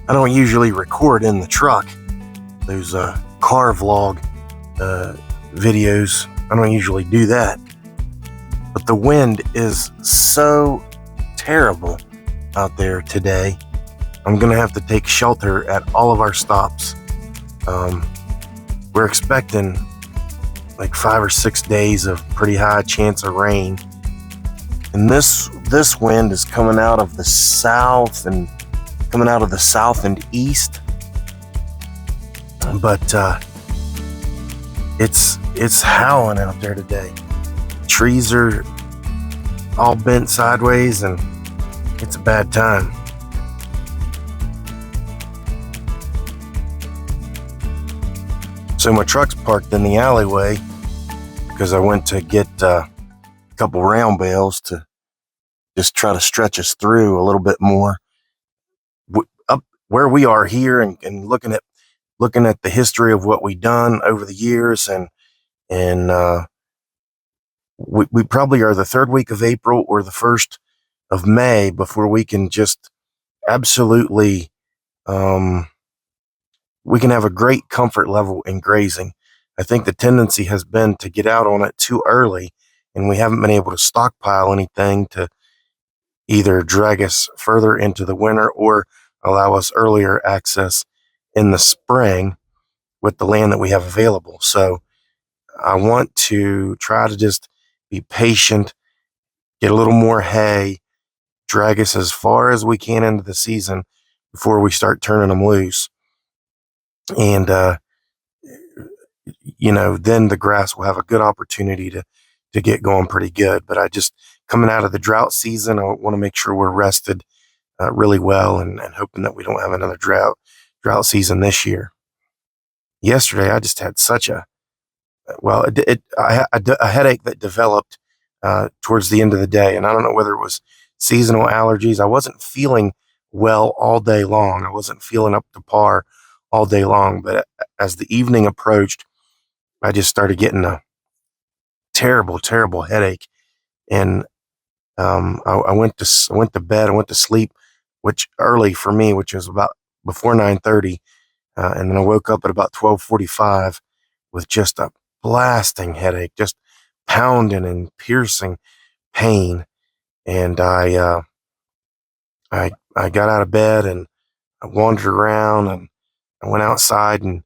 I don't usually record in the truck those car vlog videos. I don't usually do that. But the wind is so terrible out there today. I'm going to have to take shelter at all of our stops. We're expecting like 5 or 6 days of pretty high chance of rain. And this wind is coming out of the south and east. But it's howling out there today. Trees are all bent sideways and it's a bad time. So my truck's parked in the alleyway because I went to get a couple round bales to just try to stretch us through a little bit more. Up where we are here and looking at the history of what we've done over the years, and we probably are the third week of April or the 1st of May before we can just absolutely we can have a great comfort level in grazing. I think the tendency has been to get out on it too early, and we haven't been able to stockpile anything to either drag us further into the winter or allow us earlier access in the spring with the land that we have available. So I want to try to just be patient, get a little more hay, drag us as far as we can into the season before we start turning them loose. And, then the grass will have a good opportunity to get going pretty good. But I just, coming out of the drought season, I want to make sure we're rested really well and hoping that we don't have another drought season this year. Yesterday, I just had such a headache that developed towards the end of the day. And I don't know whether it was seasonal allergies. I wasn't feeling well all day long. I wasn't feeling up to par all day long. But as the evening approached, I just started getting a terrible, terrible headache. And I went to bed. I went to sleep, which early for me, which was about before 9:30. And then I woke up at about 12:45 with just a blasting headache, just pounding and piercing pain. And I got out of bed and I wandered around and I went outside and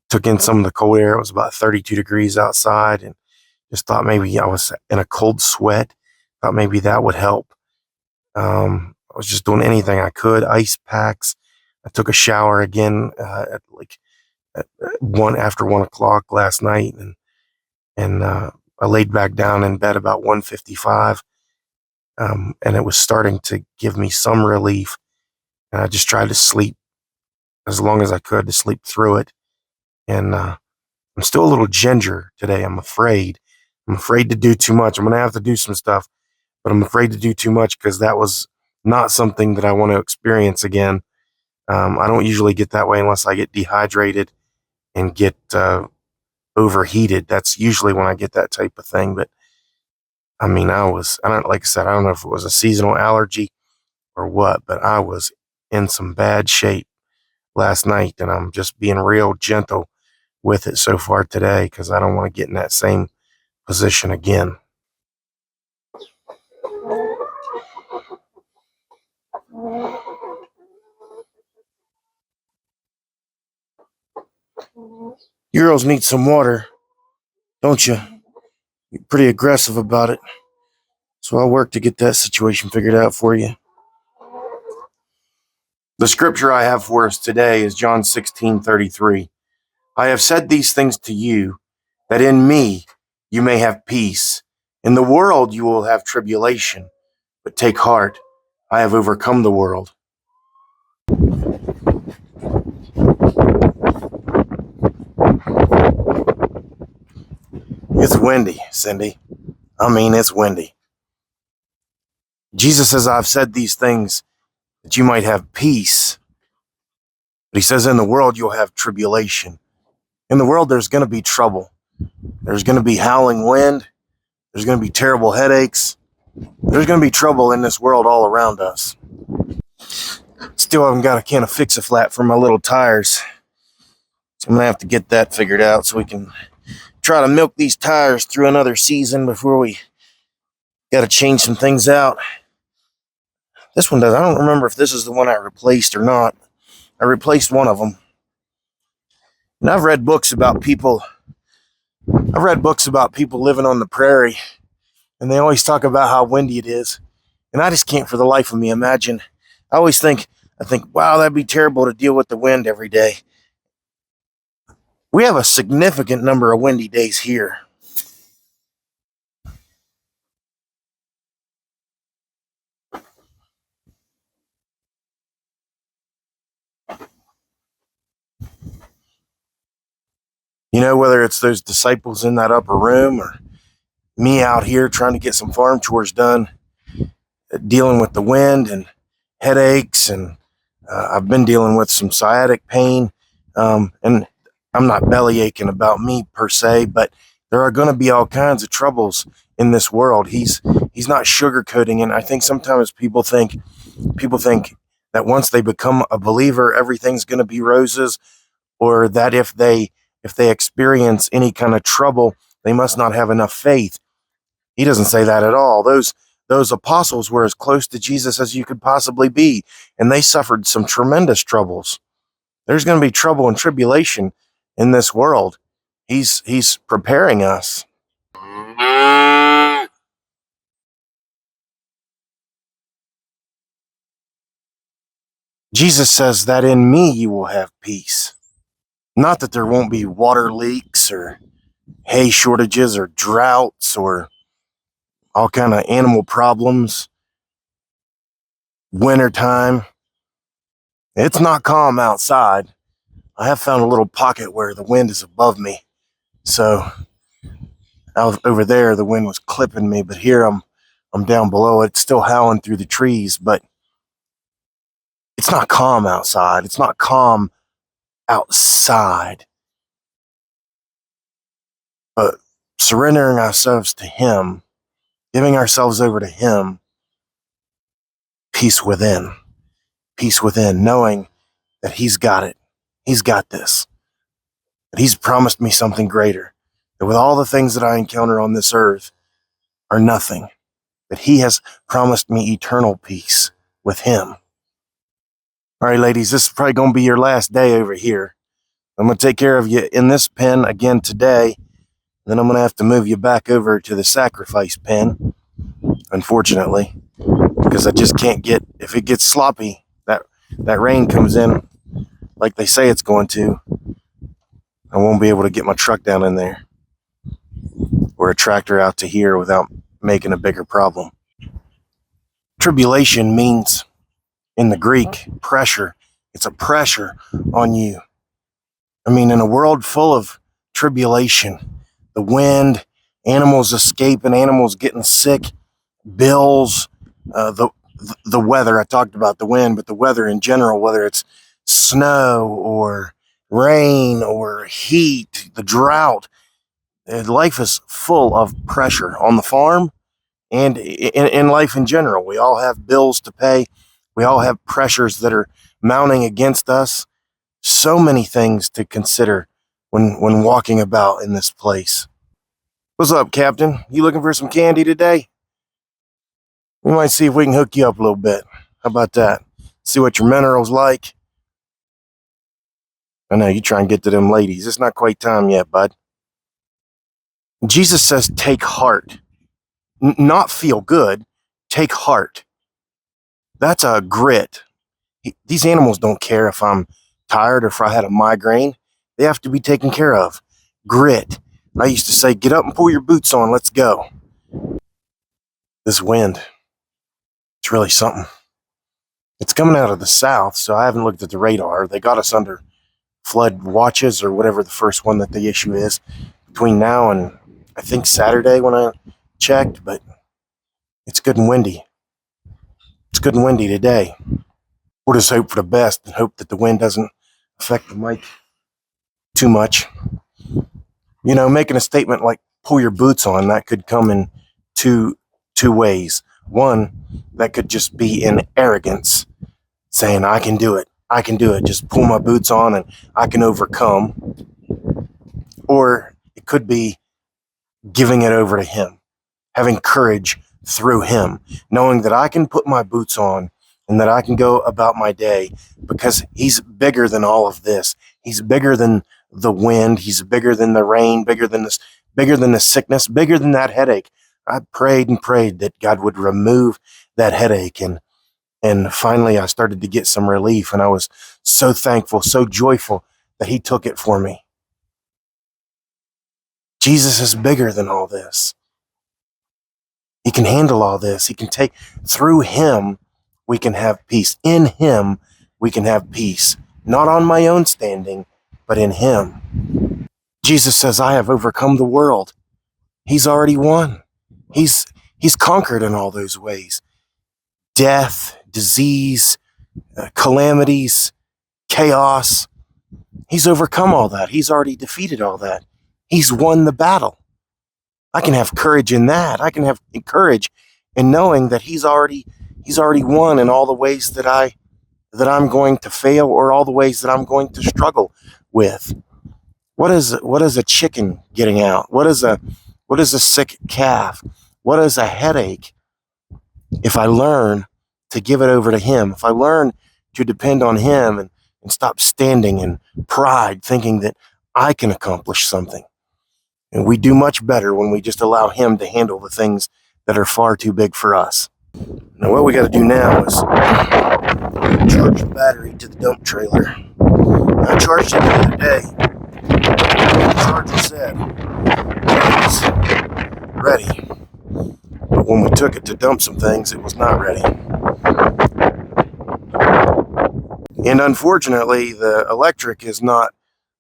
took in some of the cold air. It was about 32 degrees outside, and just thought maybe I was in a cold sweat. Thought maybe that would help. I was just doing anything I could, ice packs. I took a shower again at 1 o'clock last night, and I laid back down in bed about 1:55, and it was starting to give me some relief. And I just tried to sleep as long as I could to sleep through it. And I'm still a little ginger today. I'm afraid to do too much. I'm going to have to do some stuff, but I'm afraid to do too much because that was not something that I want to experience again. I don't usually get that way unless I get dehydrated and get overheated. That's usually when I get that type of thing. But I mean, like I said, I don't know if it was a seasonal allergy or what, but I was in some bad shape last night, and I'm just being real gentle with it so far today because I don't want to get in that same position again. You girls need some water, don't you? You're pretty aggressive about it. So I'll work to get that situation figured out for you. The scripture I have for us today is John 16:33. I have said these things to you, that in me you may have peace. In the world you will have tribulation, but take heart, I have overcome the world. It's windy, Cindy. I mean, it's windy. Jesus says, I've said these things that you might have peace. But he says, in the world, you'll have tribulation. In the world, there's going to be trouble. There's going to be howling wind. There's going to be terrible headaches. There's going to be trouble in this world all around us. Still still haven't got a can of Fix-A-Flat for my little tires. So I'm going to have to get that figured out so we can try to milk these tires through another season before we got to change some things out. This one does. I don't remember if this is the one I replaced or not. I replaced one of them. And I've read books about people living on the prairie, and they always talk about how windy it is. And I just can't for the life of me imagine. I think, wow, that'd be terrible to deal with the wind every day. We have a significant number of windy days here. You know, whether it's those disciples in that upper room or me out here trying to get some farm chores done, dealing with the wind and headaches, and I've been dealing with some sciatic pain, and I'm not belly aching about me per se, but there are going to be all kinds of troubles in this world. He's not sugarcoating, and I think sometimes people think that once they become a believer, everything's going to be roses, or that if they experience any kind of trouble, they must not have enough faith. He doesn't say that at all. Those apostles were as close to Jesus as you could possibly be, and they suffered some tremendous troubles. There's going to be trouble and tribulation in this world. He's preparing us. Jesus says that in me you will have peace. Not that there won't be water leaks or hay shortages or droughts or all kind of animal problems. Wintertime. It's not calm outside. I have found a little pocket where the wind is above me. So out over there, the wind was clipping me, but here I'm down below. It's still howling through the trees, but it's not calm outside. It's not calm outside. But surrendering ourselves to Him, giving ourselves over to Him, peace within, knowing that He's got it. He's got this. That He's promised me something greater. That with all the things that I encounter on this earth are nothing. That He has promised me eternal peace with Him. All right, ladies, this is probably going to be your last day over here. I'm going to take care of you in this pen again today. Then I'm going to have to move you back over to the sacrifice pen, unfortunately, because I just can't if it gets sloppy, that rain comes in like they say it's going to, I won't be able to get my truck down in there or a tractor out to here without making a bigger problem. Tribulation means, in the Greek, pressure. It's a pressure on you. I mean, in a world full of tribulation, the wind, animals escaping, animals getting sick, bills, the weather. I talked about the wind, but the weather in general, whether it's snow or rain or heat, the drought, life is full of pressure on the farm and in life in general. We all have bills to pay. We all have pressures that are mounting against us. So many things to consider when walking about in this place. What's up, Captain? You looking for some candy today? We might see if we can hook you up a little bit. How about that? See what your minerals like. I know you try and get to them ladies. It's not quite time yet, bud. Jesus says, take heart. Not feel good. Take heart. That's a grit. These animals don't care if I'm tired or if I had a migraine. They have to be taken care of. Grit. I used to say, get up and pull your boots on. Let's go. This wind, it's really something. It's coming out of the south, so I haven't looked at the radar. They got us under flood watches or whatever the first one that the issue is between now and I think Saturday when I checked, but it's good and windy. It's good and windy today. We'll just hope for the best and hope that the wind doesn't affect the mic too much. You know, making a statement like pull your boots on, that could come in two ways. One, that could just be in arrogance, saying, I can do it. I can do it. Just pull my boots on and I can overcome. Or it could be giving it over to him, having courage through him, knowing that I can put my boots on and that I can go about my day because he's bigger than all of this. He's bigger than the wind. He's bigger than the rain, bigger than this, bigger than the sickness, bigger than that headache. I prayed and prayed that God would remove that headache. And finally I started to get some relief, and I was so thankful, so joyful that he took it for me. Jesus is bigger than all this. He can handle all this. He can take, through him, we can have peace. In him, we can have peace. Not on my own standing, but in him. Jesus says, I have overcome the world. He's already won. He's conquered in all those ways. Death, disease, calamities, chaos. He's overcome all that. He's already defeated all that. He's won the battle. I can have courage in that. I can have courage in knowing that he's already won in all the ways that I'm going to fail, or all the ways that I'm going to struggle with. What is a chicken getting out? What is a sick calf? What is a headache? If I learn to give it over to him, if I learn to depend on him and stop standing in pride, thinking that I can accomplish something. And we do much better when we just allow him to handle the things that are far too big for us. Now what we got to do now is charge the battery to the dump trailer. I charged it the other day. The charger said it was ready. But when we took it to dump some things, it was not ready. And unfortunately, the electric is not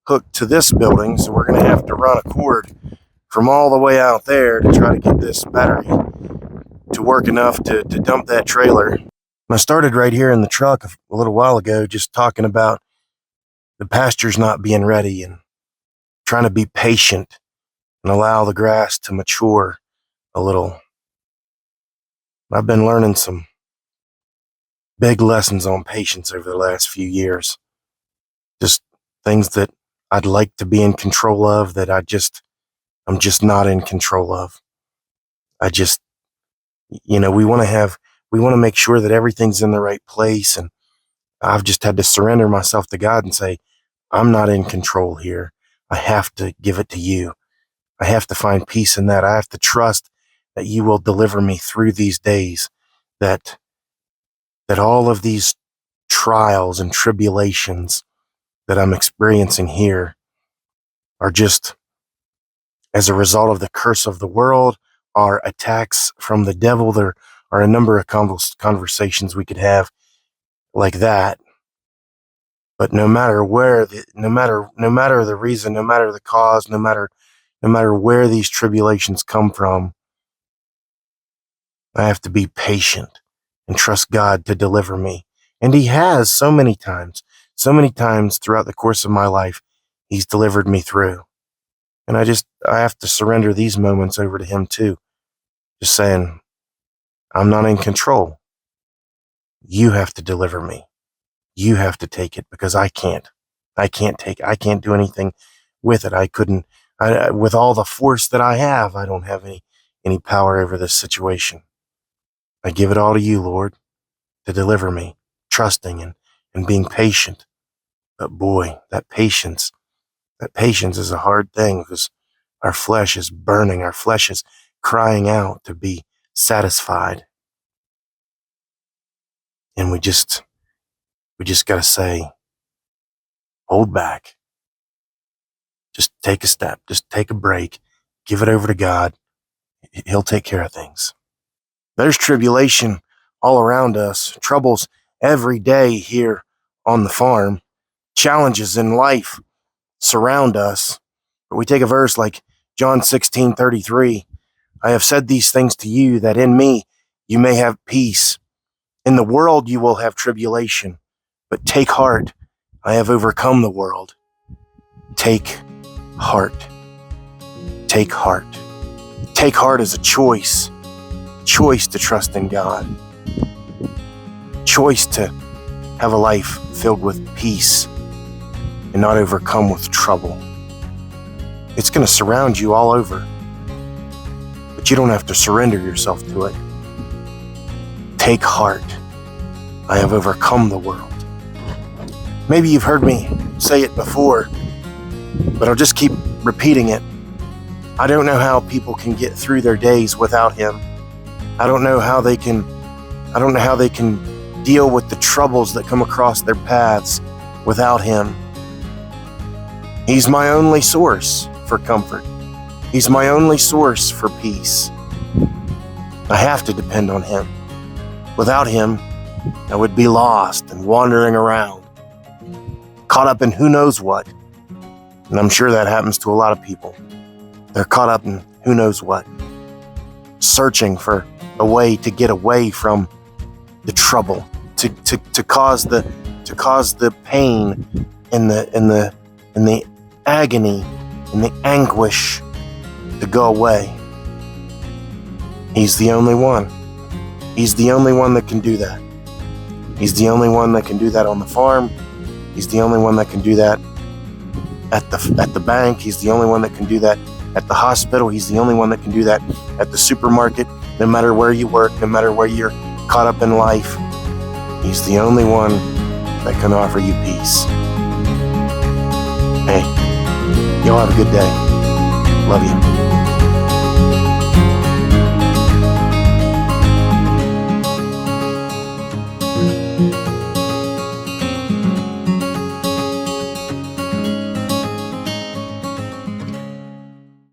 hooked to this building, so we're going to have to run a cord from all the way out there to try to get this battery to work enough to dump that trailer. And I started right here in the truck a little while ago just talking about the pastures not being ready and trying to be patient and allow the grass to mature a little. I've been learning some big lessons on patience over the last few years. Just things that I'd like to be in control of that I'm just not in control of. We want to make sure that everything's in the right place. And I've just had to surrender myself to God and say, I'm not in control here. I have to give it to you. I have to find peace in that. I have to trust that you will deliver me through these days, that all of these trials and tribulations that I'm experiencing here are just as a result of the curse of the world, are attacks from the devil. There are a number of conversations we could have like that. But no matter the reason, no matter the cause, no matter where these tribulations come from, I have to be patient and trust God to deliver me. And he has so many times throughout the course of my life, he's delivered me through. And I have to surrender these moments over to him too. Just saying, I'm not in control. You have to deliver me. You have to take it, because I can't do anything with it. With all the force that I have, I don't have any power over this situation. I give it all to you, Lord, to deliver me, trusting and being patient. But boy, that patience is a hard thing, because our flesh is burning. Our flesh is crying out to be satisfied. And we just got to say, hold back. Just take a step. Just take a break. Give it over to God. He'll take care of things. There's tribulation all around us, troubles every day here on the farm. Challenges in life surround us. But we take a verse like John 16:33. I have said these things to you, that in me you may have peace. In the world you will have tribulation, but take heart. I have overcome the world. Take heart. Take heart. Take heart is a choice. Choice to trust in God. Choice to have a life filled with peace and not overcome with trouble. It's going to surround you all over, but you don't have to surrender yourself to it. Take heart. I have overcome the world. Maybe you've heard me say it before, but I'll just keep repeating it. I don't know how people can get through their days without him. I don't know how they can deal with the troubles that come across their paths without him. He's my only source for comfort. He's my only source for peace. I have to depend on him. Without him, I would be lost and wandering around, caught up in who knows what. And I'm sure that happens to a lot of people. They're caught up in who knows what, searching for a way to get away from the trouble, to cause the pain and the agony and the anguish to go away. He's the only one. He's the only one that can do that. He's the only one that can do that on the farm. He's the only one that can do that at the bank. He's the only one that can do that at the hospital. He's the only one that can do that at the supermarket. No matter where you work, no matter where you're caught up in life, he's the only one that can offer you peace. Hey, y'all have a good day. Love you.